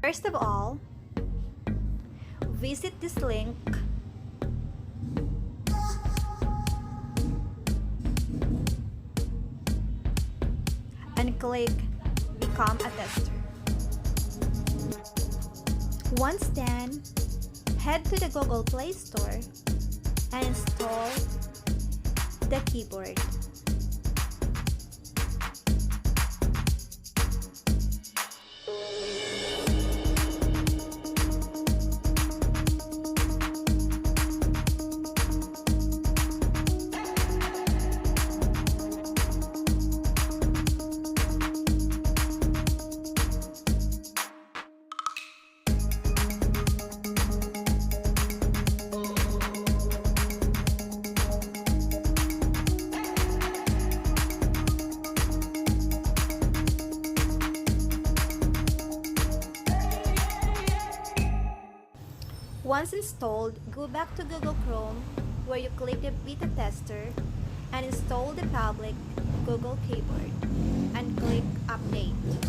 First of all, visit this link and click Become a Tester. Once done, head to the Google Play Store and install the Keyboard. Once installed, go back to Google Chrome where you click the beta tester and install the public Google Keyboard and click Update.